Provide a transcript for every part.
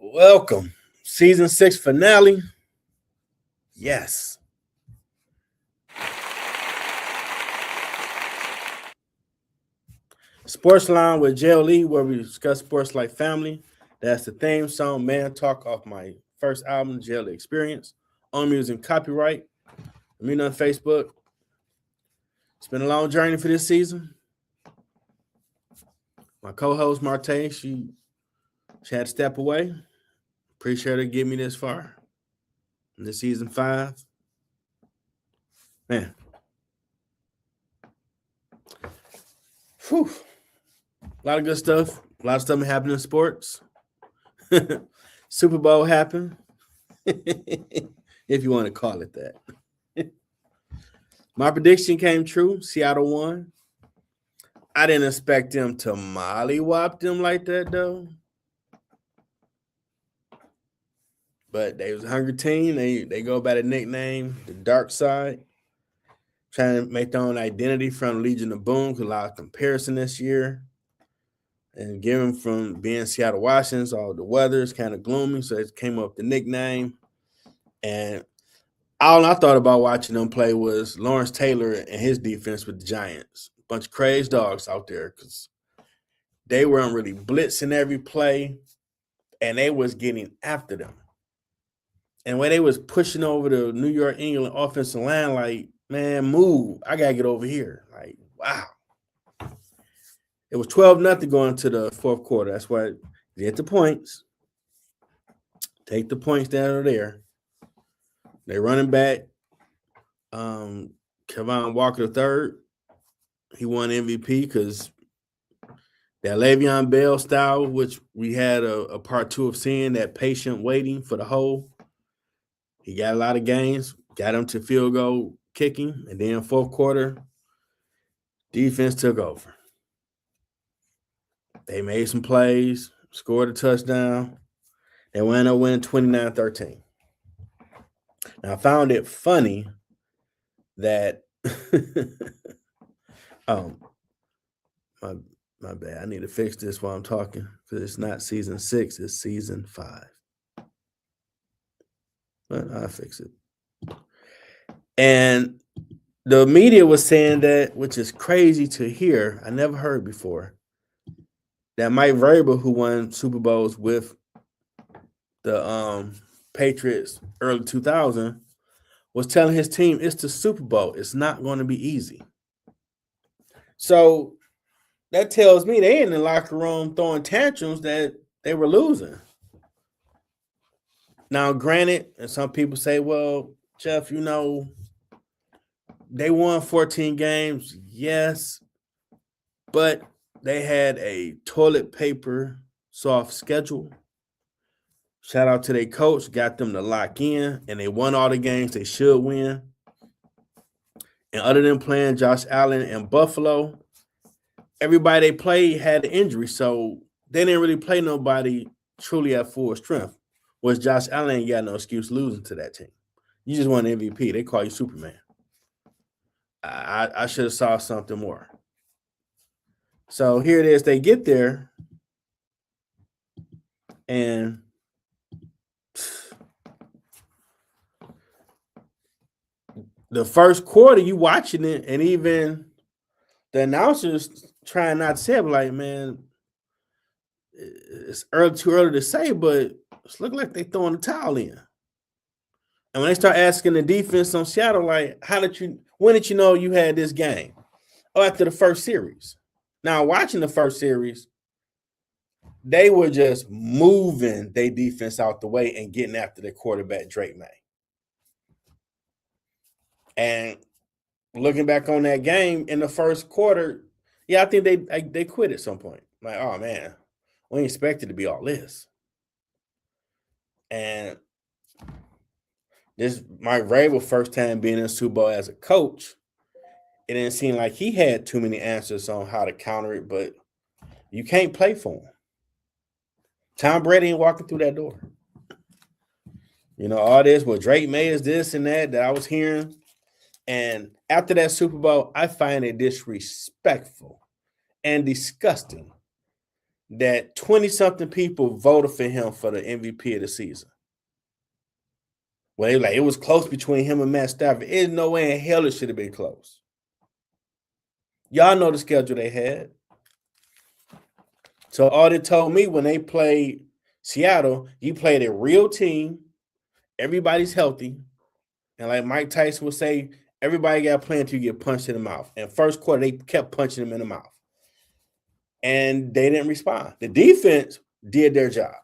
Welcome. Season 6 finale. Yes. Sports Line with JLE, where we discuss sports like family. That's the theme song, Man Talk, off my first album, JLE Experience. On music copyright. Me on Facebook. It's been a long journey for this season. My co-host Marte, she had to step away. Appreciate her getting me this far. In this season 5. Man. Whew. A lot of good stuff. A lot of stuff happened in sports. Super Bowl happened. If you want to call it that. My prediction came true. Seattle won. I didn't expect them to mollywop them like that, though. But they was a hungry team. They go by the nickname, the Dark Side. Trying to make their own identity from Legion of Boom. A lot of comparison this year. And given from being Seattle Washington, all the weather is kind of gloomy. So it came up with the nickname. And all I thought about watching them play was Lawrence Taylor and his defense with the Giants. A bunch of crazy dogs out there because they weren't really blitzing every play, and they was getting after them. And when they was pushing over the New York England offensive line, like, man, move. I got to get over here. Like, wow. It was 12-0 going to the fourth quarter. That's why get the points. Take the points down there. They running back, Kevon Walker III. He won MVP because that Le'Veon Bell style, which we had a part 2 of seeing, that patient waiting for the hole. He got a lot of games, got him to field goal kicking, and then fourth quarter, defense took over. They made some plays, scored a touchdown. They wound up winning 29-13. Now, I found it funny that my bad. I need to fix this while I'm talking because it's not season 6, it's season 5. But I'll fix it. And the media was saying that, which is crazy to hear, I never heard before, that Mike Vrabel, who won Super Bowls with the Patriots early 2000, was telling his team, it's the Super Bowl. It's not going to be easy. So that tells me they in the locker room throwing tantrums that they were losing. Now, granted, and some people say, well, Jeff, they won 14 games. Yes, but they had a toilet paper soft schedule. Shout out to their coach, got them to lock in, and they won all the games they should win. And other than playing Josh Allen and Buffalo, everybody they played had an injury, so they didn't really play nobody truly at full strength. Whereas Josh Allen ain't got no excuse losing to that team. You just won MVP. They call you Superman. I should have saw something more. So here it is. They get there, and the first quarter, you watching it, and even the announcers trying not to say it, but like, man, it's too early to say, but it's looking like they throwing the towel in. And when they start asking the defense on Seattle, like, when did you know you had this game? Oh, after the first series. Now, watching the first series, they were just moving their defense out the way and getting after their quarterback, Drake May. And looking back on that game in the first quarter, yeah, I think they quit at some point. Like, oh, man, we ain't expected to be all this. And this Mike Vrabel first time being in the Super Bowl as a coach, it didn't seem like he had too many answers on how to counter it, but you can't play for him. Tom Brady ain't walking through that door. All this, well, Drake May is this and that I was hearing. And after that Super Bowl, I find it disrespectful and disgusting that 20-something people voted for him for the MVP of the season. Well, they like, it was close between him and Matt Stafford. There's no way in hell it should have been close. Y'all know the schedule they had. So all they told me when they played Seattle, you played a real team. Everybody's healthy. And like Mike Tyson would say, everybody got to play until you get punched in the mouth. And first quarter, they kept punching him in the mouth. And they didn't respond. The defense did their job.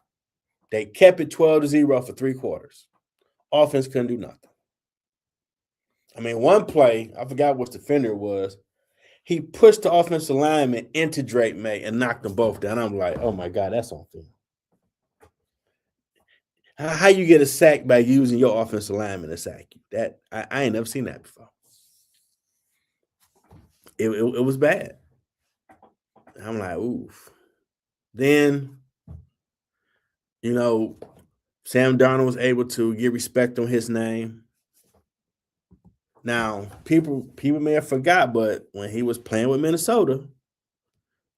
They kept it 12-0 for 3 quarters. Offense couldn't do nothing. I mean, one play, I forgot what defender it was. He pushed the offensive lineman into Drake May and knocked them both down. I'm like, oh my God, that's unfair. How you get a sack by using your offensive lineman to sack you? That I ain't never seen that before. It was bad. I'm like, oof. Then, Sam Darnold was able to get respect on his name. Now, people may have forgot, but when he was playing with Minnesota,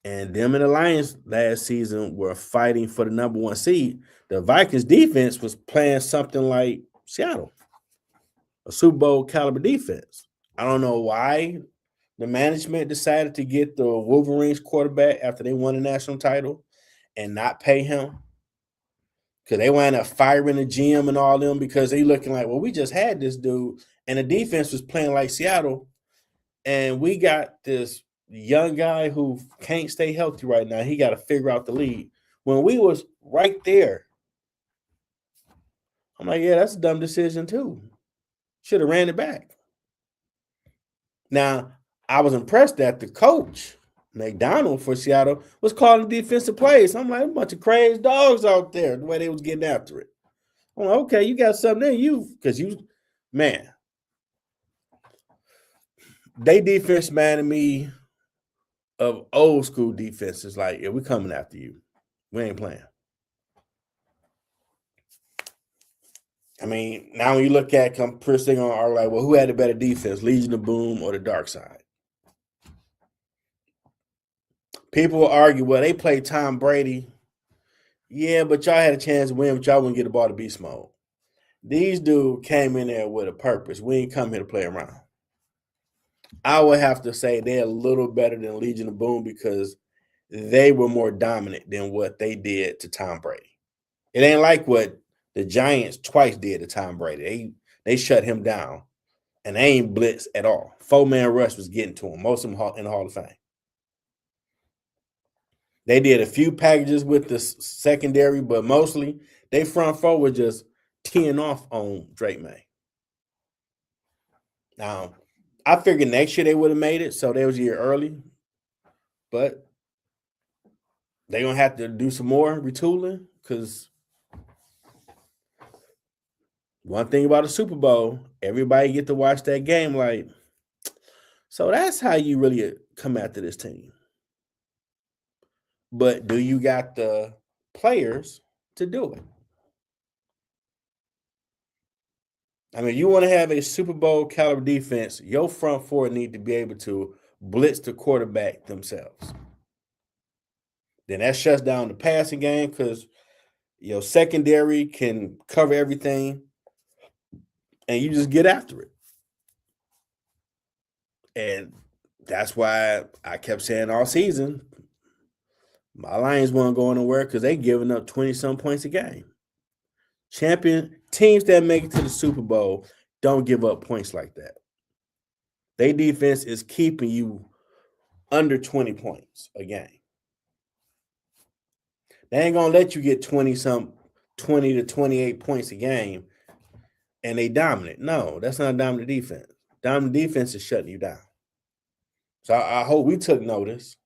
and them and the Lions last season were fighting for the number 1 seed, the Vikings defense was playing something like Seattle, a Super Bowl caliber defense. I don't know why the management decided to get the Wolverines quarterback after they won the national title and not pay him, because they wound up firing the GM and all them because they looking like, well, we just had this dude and the defense was playing like Seattle, and we got this young guy who can't stay healthy right now. He got to figure out the league. When we was right there, I'm like, yeah, that's a dumb decision too. Should have ran it back. Now, I was impressed that the coach, McDonald for Seattle, was calling defensive plays. I'm like, a bunch of crazy dogs out there, the way they was getting after it. I'm like, okay, you got something in you, man, they defense reminded me of old school defenses. Like, yeah, we're coming after you. We ain't playing. I mean, now when you look at first thing on our like, well, who had the better defense, Legion of Boom or the Dark Side? People will argue, well, they played Tom Brady. Yeah, but y'all had a chance to win, but y'all wouldn't get the ball to beast mode. These dudes came in there with a purpose. We ain't come here to play around. I would have to say they're a little better than Legion of Boom because they were more dominant than what they did to Tom Brady. It ain't like what the Giants twice did to Tom Brady. They shut him down, and they ain't blitz at all. 4-man rush was getting to him, most of them in the Hall of Fame. They did a few packages with the secondary, but mostly they front four were just teeing off on Drake May. Now, I figured next year they would have made it, so they was a year early. But they're going to have to do some more retooling because one thing about a Super Bowl, everybody get to watch that game like, so that's how you really come after this team. But do you got the players to do it? I mean, you want to have a Super Bowl caliber defense, your front four need to be able to blitz the quarterback themselves. Then that shuts down the passing game because your secondary can cover everything and you just get after it. And that's why I kept saying all season, my Lions weren't going nowhere because they giving up 20-some points a game. Champion teams that make it to the Super Bowl don't give up points like that. Their defense is keeping you under 20 points a game. They ain't gonna let you get 20 to 28 points a game and they dominant. No, that's not a dominant defense. Dominant defense is shutting you down. So I hope we took notice.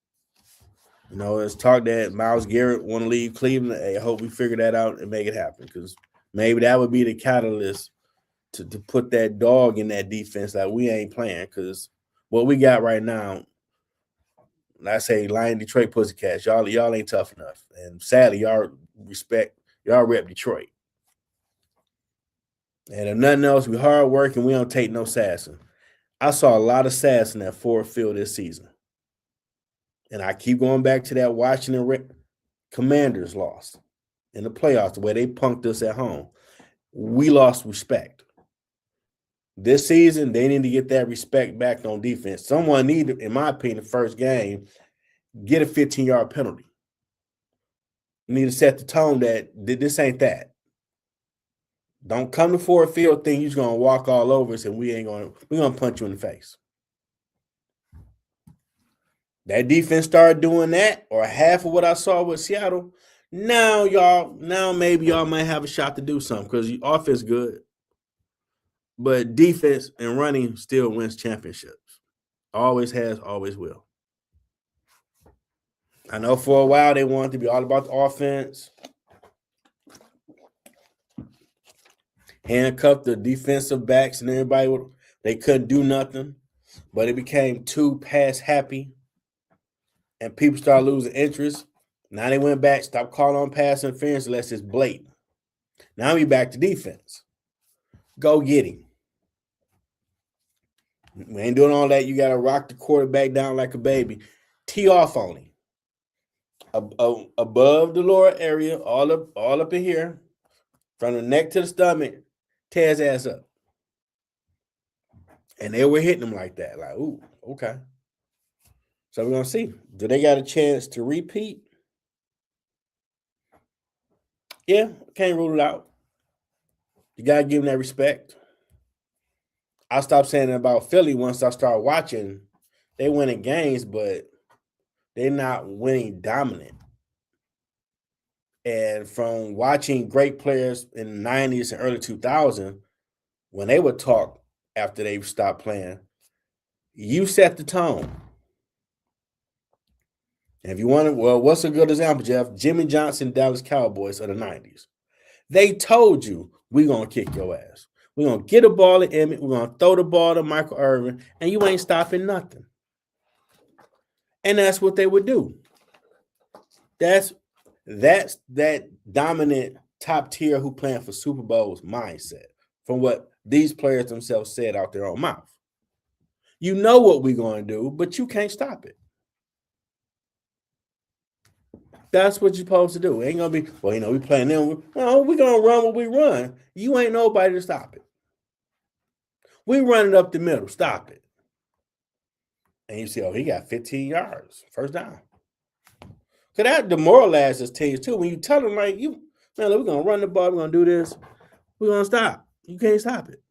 It's talk that Myles Garrett want to leave Cleveland. I hope we figure that out and make it happen because maybe that would be the catalyst to put that dog in that defense that we ain't playing because what we got right now, I say Lion Detroit Pussycats, y'all ain't tough enough. And sadly, y'all rep Detroit. And if nothing else, we hard work and we don't take no sassing. I saw a lot of sass in that Ford Field this season. And I keep going back to that Washington Commanders loss in the playoffs, the way they punked us at home. We lost respect. This season, they need to get that respect back on defense. Someone needed, in my opinion, the first game, get a 15-yard penalty. You need to set the tone that this ain't that. Don't come to Ford Field thinking you're going to walk all over us and we're going to punch you in the face. That defense started doing that, or half of what I saw with Seattle. Now maybe y'all might have a shot to do something because your offense good. But defense and running still wins championships. Always has, always will. I know for a while they wanted to be all about the offense. Handcuffed the defensive backs and everybody, they couldn't do nothing. But it became too pass happy. And people started losing interest. Now they went back, stopped calling on pass interference unless it's blatant. Now we back to defense. Go get him. We ain't doing all that. You got to rock the quarterback down like a baby. Tee off on him. Above the lower area, all up in here, from the neck to the stomach, tear his ass up. And they were hitting him like that. Like, ooh, okay. So we're going to see. Do they got a chance to repeat? Yeah, can't rule it out. You got to give them that respect. I stopped saying it about Philly once I started watching. They winning games, but they're not winning dominant. And from watching great players in the 90s and early 2000s, when they would talk after they stopped playing, you set the tone. And if you want to, well, what's a good example, Jeff? Jimmy Johnson, Dallas Cowboys of the 90s. They told you, we're going to kick your ass. We're going to get a ball to Emmett. We're going to throw the ball to Michael Irvin, and you ain't stopping nothing. And that's what they would do. That's that dominant top tier who playing for Super Bowls mindset from what these players themselves said out their own mouth. You know what we're going to do, but you can't stop it. That's what you're supposed to do. It ain't going to be, well, we playing them. No, we're going to run what we run. You ain't nobody to stop it. We run it up the middle. Stop it. And you see, he got 15 yards. First down. Because that demoralizes teams too. When you tell them, like, look, we're going to run the ball. We're going to do this. We're going to stop. You can't stop it.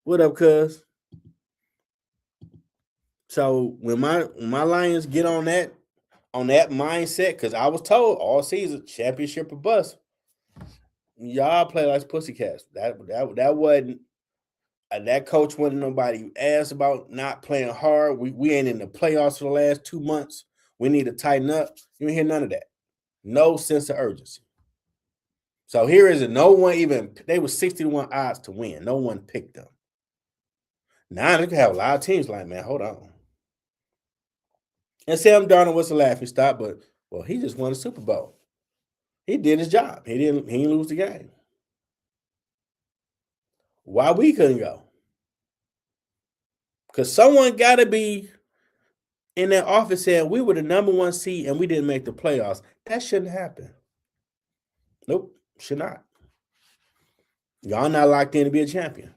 What up, cuz? So when my Lions get on that mindset, because I was told all season, championship or bust, y'all play like pussycats. That wasn't, that coach wasn't nobody asked about not playing hard. We ain't in the playoffs for the last 2 months. We need to tighten up. You ain't hear none of that. No sense of urgency. So here is it. No one even, they were 60-1 odds to win. No one picked them. Now they can have a lot of teams like, man, hold on. And Sam Darnold was a laughing stock, but, well, he just won a Super Bowl. He did his job. He didn't lose the game. Why we couldn't go? Because someone got to be in that office saying we were the number 1 seed and we didn't make the playoffs. That shouldn't happen. Nope, should not. Y'all not locked in to be a champion.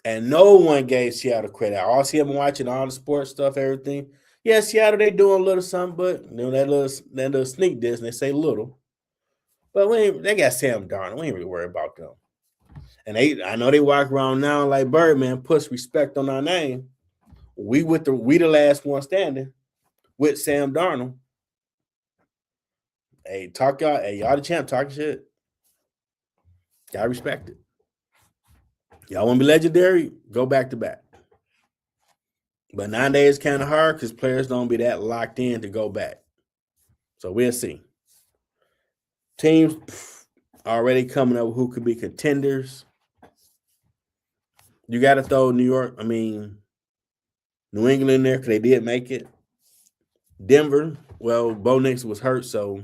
And no one gave Seattle credit. I all see them watching all the sports stuff, everything. Yeah, Seattle, they doing a little something, but that little sneak diss, and they say little. But they got Sam Darnold. We ain't really worried about them. And I know they walk around now like Birdman, puts respect on our name. We the last one standing with Sam Darnold. Hey, y'all the champ, talking shit. Y'all respect it. Y'all want to be legendary? Go back to back. But nowadays it's kind of hard because players don't be that locked in to go back. So we'll see. Teams already coming up with who could be contenders. You got to throw New England in there because they did make it. Denver, well, Bo Nix was hurt, so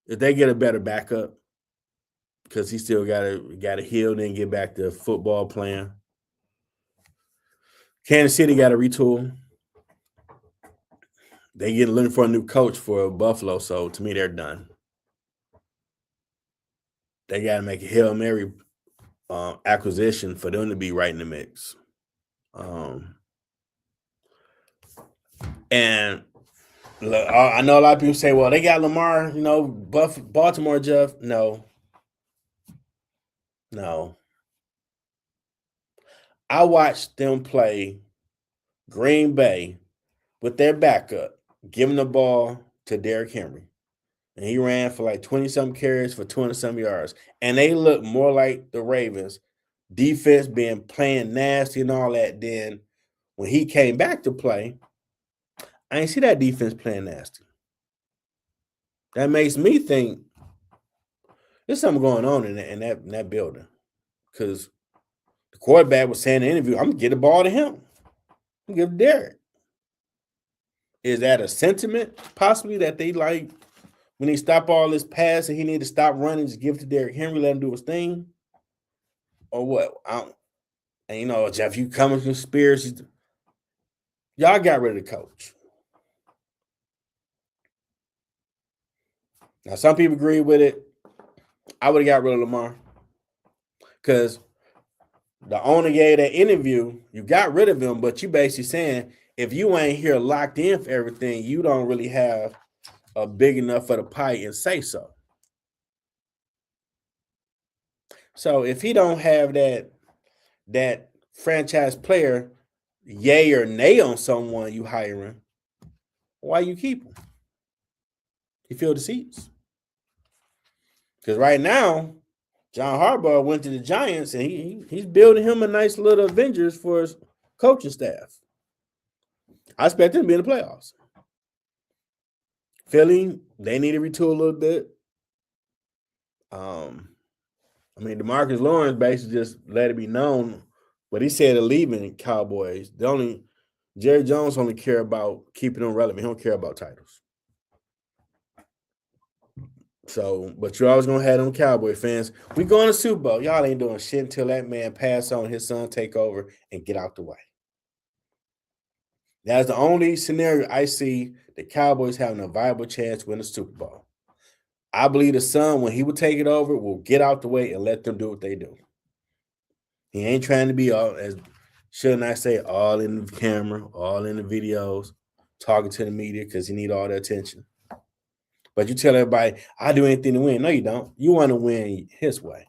if they get a better backup, because he still gotta heal, then get back to football playing. Kansas City got to retool. They get looking for a new coach for Buffalo, so to me, they're done. They got to make a Hail Mary acquisition for them to be right in the mix. And look, I know a lot of people say, well, they got Lamar, Baltimore, Jeff. No. I watched them play Green Bay with their backup, giving the ball to Derrick Henry. And he ran for like 20-something carries for 200-some yards. And they look more like the Ravens. Defense being playing nasty and all that. Then when he came back to play, I ain't see that defense playing nasty. That makes me think there's something going on in that building. Because the quarterback was saying in the interview, I'm going to get the ball to him. I'm going to give Derrick. Is that a sentiment possibly that they like when he stop all this pass and he need to stop running, just give it to Derrick Henry, let him do his thing? Or what? And Jeff, you coming from Spears, y'all got rid of the coach. Now, some people agree with it. I would have got rid of Lamar because the owner gave that interview. You got rid of him, but you basically saying if you ain't here locked in for everything, you don't really have a big enough for the pie and say so. So if he don't have that franchise player, yay or nay on someone you hiring, why you keep him? You fill the seats. Because right now, John Harbaugh went to the Giants and he's building him a nice little Avengers for his coaching staff. I expect him to be in the playoffs. Philly, they need to retool a little bit. DeMarcus Lawrence basically just let it be known, but he said leaving Cowboys. Jerry Jones only care about keeping them relevant. He don't care about titles. So, but you're always gonna have them Cowboy fans. We going to Super Bowl. Y'all ain't doing shit until that man pass on, his son take over, and get out the way. That's the only scenario I see the Cowboys having a viable chance to win the Super Bowl. I believe the son, when he would take it over, will get out the way and let them do what they do. He ain't trying to be shouldn't I say, all in the camera, all in the videos, talking to the media because he need all the attention. But you tell everybody, I do anything to win. No, you don't. You want to win his way.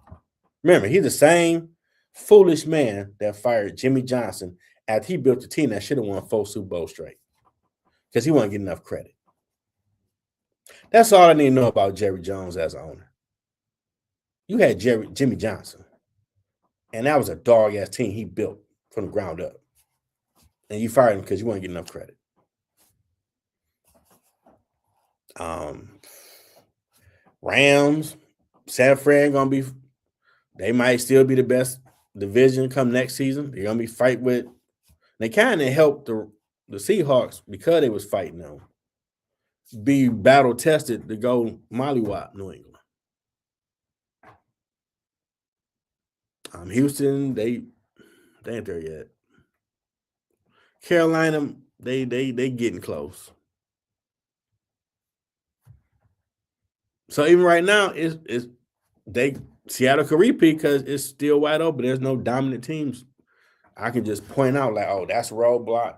Remember, he's the same foolish man that fired Jimmy Johnson after he built a team that should have won 4 Super Bowls straight because he wasn't getting enough credit. That's all I need to know about Jerry Jones as an owner. You had Jimmy Johnson, and that was a dog-ass team he built from the ground up. And you fired him because you weren't getting enough credit. Rams, San Fran they might still be the best division come next season. They're gonna be fighting with. They kind of helped the Seahawks because they was fighting them. Be battle tested to go mollywop New England. Houston, they ain't there yet. Carolina, they getting close. So even right now, Seattle could repeat because it's still wide open. There's no dominant teams. I can just point out like, oh, that's a roadblock.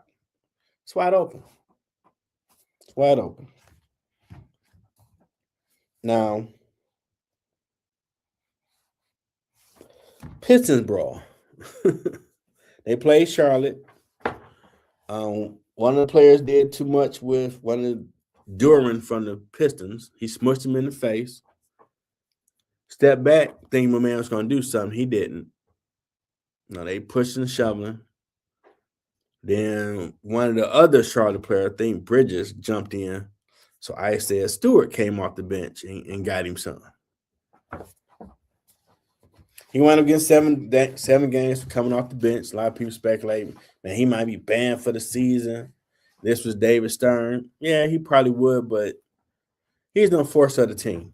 It's wide open. It's wide open. Now, Pistons Brawl. They played Charlotte. One of the players did too much with one of Duran from the Pistons. He smushed him in the face. Step back, thinking my man was going to do something. He didn't. No, they pushing and shoveling. Then one of the other Charlotte players, I think Bridges, jumped in. So Isaiah Stewart came off the bench and got him some. He wound up getting 7 games for coming off the bench. A lot of people speculate, man, he might be banned for the season. This was David Stern. Yeah, he probably would, but he's no force of the team.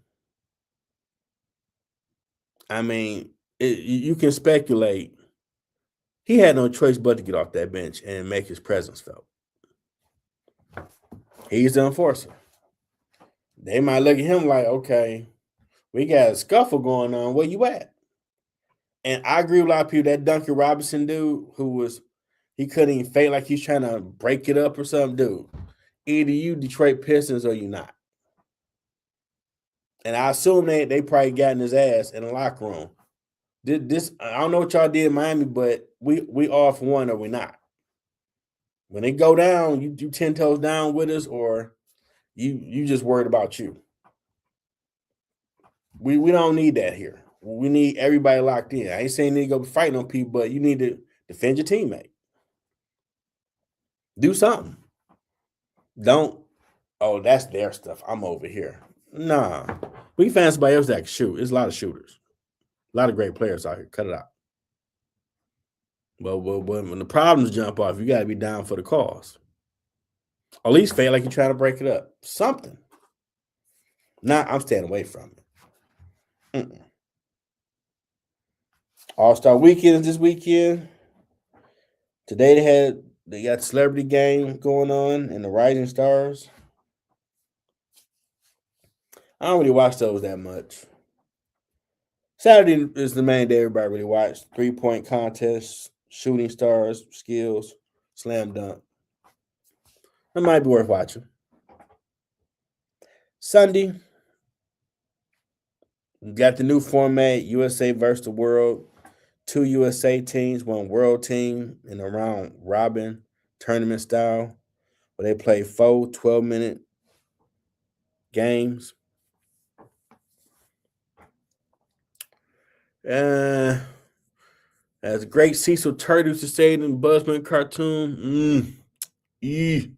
I mean, you can speculate. He had no choice but to get off that bench and make his presence felt. He's the enforcer. They might look at him like, okay, we got a scuffle going on. Where you at? And I agree with a lot of people. That Duncan Robinson dude he couldn't even fake like he's trying to break it up or something, dude. Either you Detroit Pistons or you not. And I assume they probably got in his ass in the locker room. This I don't know what y'all did in Miami, but we off one or we not. When they go down, you 10 toes down with us, or you just worried about you. We don't need that here. We need everybody locked in. I ain't saying you need to go fighting on people, but you need to defend your teammate. Do something. Don't, oh, that's their stuff. I'm over here. Nah. We can find somebody else that can shoot. There's a lot of shooters. A lot of great players out here. Cut it out. But when the problems jump off, you got to be down for the cause. Or at least feel like you're trying to break it up. Something. Nah, I'm staying away from it. All-Star Weekend is this weekend. Today they got celebrity game going on and the Rising Stars. I don't really watch those that much. Saturday is the main day everybody really watch. 3-point contests, shooting stars, skills, slam dunk. That might be worth watching. Sunday, we got the new format, USA versus the world. 2 USA teams, 1 world team in a round robin tournament style where they play 4 12-minute games. As great Cecil Turtle used to say in the Buzzman cartoon, you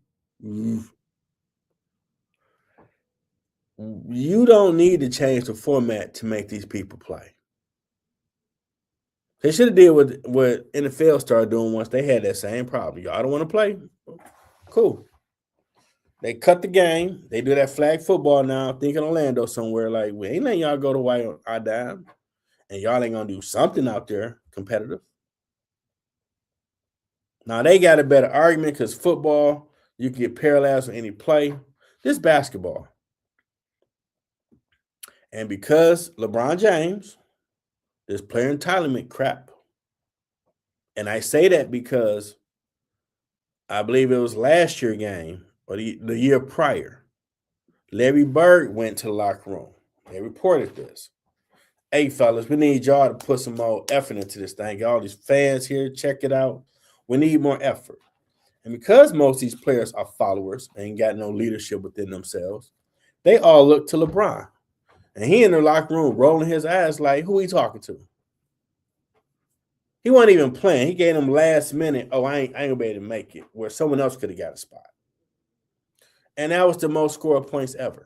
don't need to change the format to make these people play. They should have did what NFL started doing once they had that same problem. Y'all don't want to play? Cool. They cut the game. They do that flag football now, thinking Orlando somewhere. Like, we ain't letting y'all go to while I dime. And y'all ain't going to do something out there competitive. Now, they got a better argument because football, you can get paralyzed on any play. This basketball. And because LeBron James, this player entitlement crap. And I say that because I believe it was last year's game or the year prior. Larry Bird went to the locker room. They reported this. Hey, fellas, we need y'all to put some more effort into this thing. Get all these fans here, check it out. We need more effort. And because most of these players are followers and ain't got no leadership within themselves, they all look to LeBron. And he in the locker room rolling his eyes like, who he talking to? He wasn't even playing. He gave them last minute, oh, I ain't gonna be able to make it, where someone else could have got a spot. And that was the most scored points ever.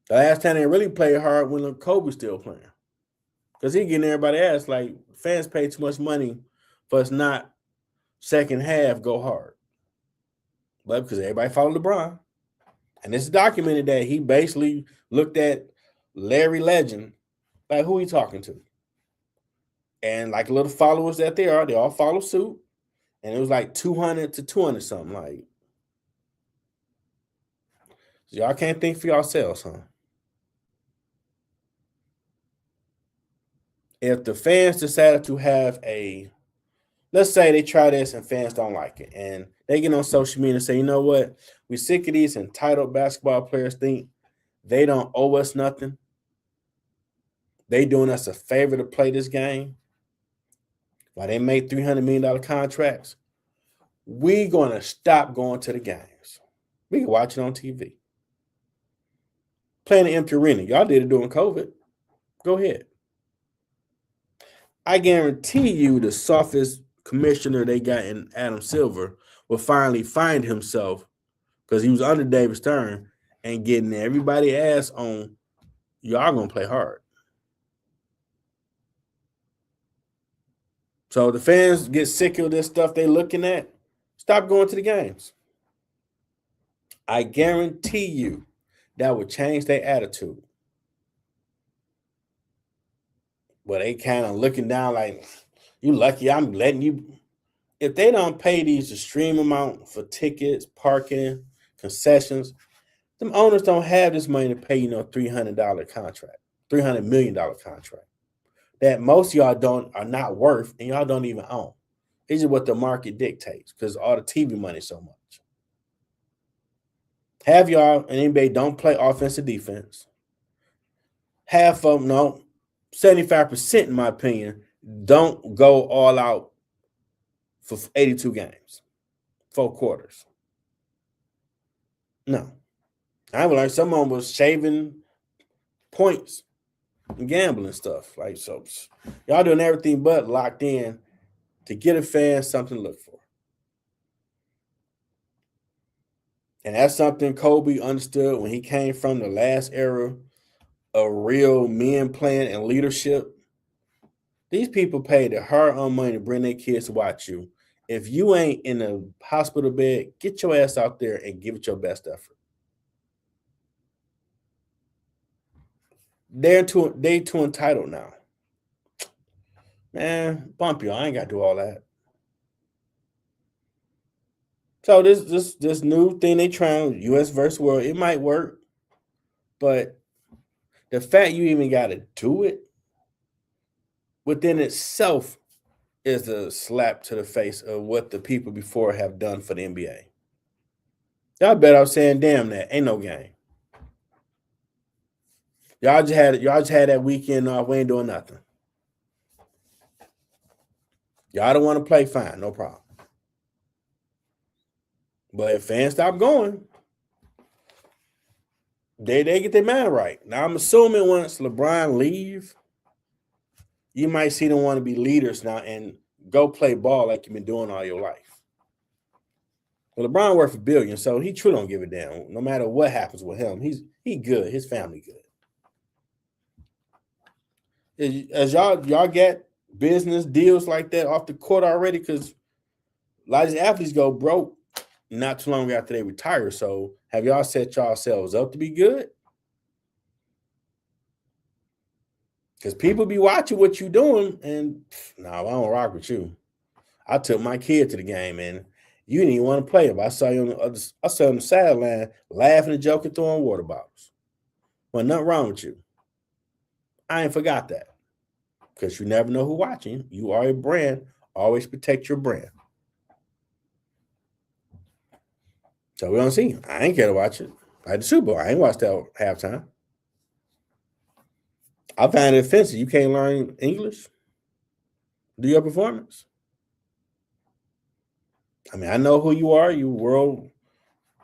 The last time they really played hard when Kobe was still playing. Because he getting everybody ass like, fans pay too much money for us not second half go hard. But because everybody followed LeBron. And it's documented that he basically looked at Larry Legend like, who he talking to? And like little followers that they are, they all follow suit. And it was like 200 to 200 something. Like, so y'all can't think for yourselves, huh? If the fans decided to have let's say they try this and fans don't like it, and they get on social media and say, you know what? We sick of these entitled basketball players think they don't owe us nothing. They doing us a favor to play this game. While they made $300 million contracts, we going to stop going to the games. We can watch it on TV. Playing the empty arena. Y'all did it during COVID. Go ahead. I guarantee you the softest commissioner they got in Adam Silver will finally find himself, because he was under David Stern, and getting everybody ass on, y'all going to play hard. So the fans get sick of this stuff they looking at, stop going to the games. I guarantee you that would change their attitude. but they kind of looking down like, you lucky I'm letting you. If they don't pay these extreme amount for tickets, parking, concessions, them owners don't have this money to pay, $300 contract, $300 million contract that most of y'all are not worth and y'all don't even own. It's just what the market dictates because all the TV money so much. Half y'all in NBA don't play offense or defense. Half of them, no, 75% in my opinion, don't go all out for 82 games, 4 quarters. No. I would like some of them was shaving points and gambling stuff. Like, so y'all doing everything but locked in to get a fan something to look for. And that's something Kobe understood when he came from the last era of real men playing and leadership. These people pay their hard-earned money to bring their kids to watch you. If you ain't in a hospital bed, get your ass out there and give it your best effort. They too entitled now. Man, bump you. I ain't got to do all that. So this new thing they trying, US versus world, it might work, but the fact you even got to do it within itself is a slap to the face of what the people before have done for the NBA. Y'all bet I was saying, damn, that ain't no game. Y'all just had that weekend off. We ain't doing nothing. Y'all don't want to play, fine, no problem. But if fans stop going, they get their mind right. Now I'm assuming once LeBron leave, you might see them want to be leaders now and go play ball like you've been doing all your life. Well, LeBron worth $1 billion, so he truly don't give a damn. No matter what happens with him, he good. His family good. As y'all get business deals like that off the court already, because a lot of these athletes go broke not too long after they retire. So have y'all set yourselves up to be good? Because people be watching what you doing, and I don't rock with you. I took my kid to the game, and you didn't even want to play him. I saw you on the sideline laughing and joking, throwing water bottles. Well, nothing wrong with you. I ain't forgot that. Because you never know who's watching. You are a brand. Always protect your brand. So we don't see. I ain't care to watch it. Like the Super Bowl, I ain't watched that halftime. I find it offensive. You can't learn English? Do your performance? I mean, I know who you are. You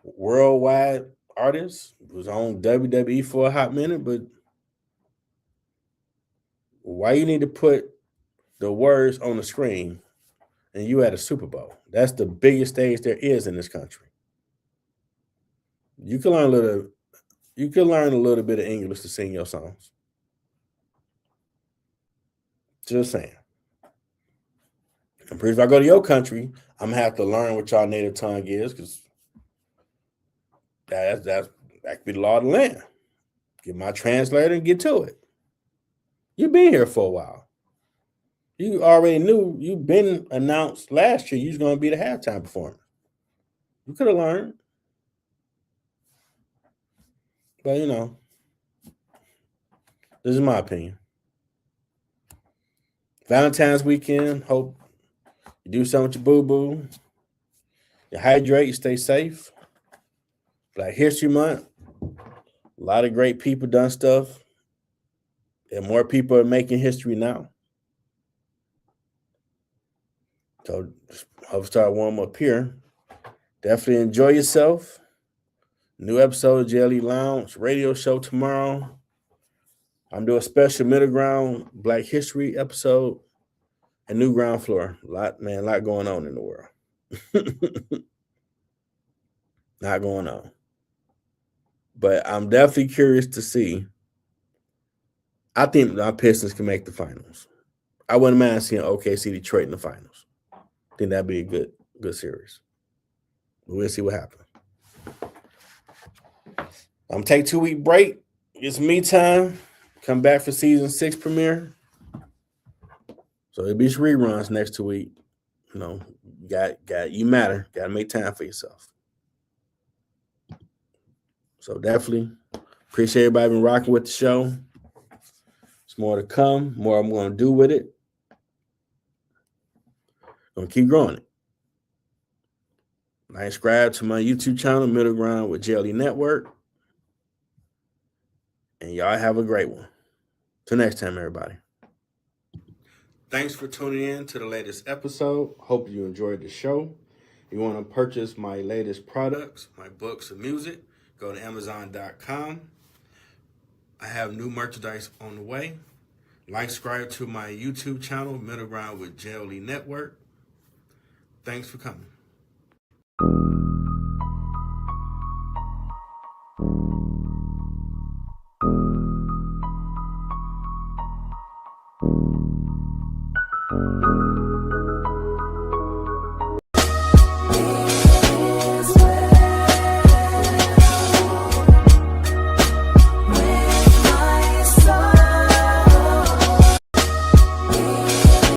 worldwide artist. Was on WWE for a hot minute, but why you need to put the words on the screen and you at a Super Bowl? That's the biggest stage there is in this country. You can learn a little bit of English to sing your songs. Just saying. I'm pretty sure if I go to your country, I'm gonna have to learn what y'all native tongue is, because that could be the law of the land. Get my translator and get to it. You've been here for a while. You already knew. You've been announced last year you was going to be the halftime performer. You could have learned. But, this is my opinion. Valentine's weekend. Hope you do something with your boo-boo. You hydrate. You stay safe. Black History Month. A lot of great people done stuff. And more people are making history now. So I'll start warm up here. Definitely enjoy yourself. New episode of JLE Lounge radio show tomorrow. I'm doing a special Middle Ground Black History episode and New Ground Floor. A lot going on in the world. Not going on. But I'm definitely curious to see. I think our Pistons can make the finals. I wouldn't mind seeing OKC Detroit in the finals. I think that'd be a good series. But we'll see what happens. I'm gonna take 2-week break. It's me time. Come back for season 6 premiere. So it'll be reruns next week. You know, you matter. Got to make time for yourself. So definitely appreciate everybody been rocking with the show. There's more to come. More I'm going to do with it. Going to keep growing it. Like, subscribe to my YouTube channel, Middle Ground with JLE Network. And y'all have a great one. Till next time, everybody. Thanks for tuning in to the latest episode. Hope you enjoyed the show. If you want to purchase my latest products, my books and music, go to Amazon.com. I have new merchandise on the way. Like, subscribe to my YouTube channel, Middle Ground with JLE Network. Thanks for coming.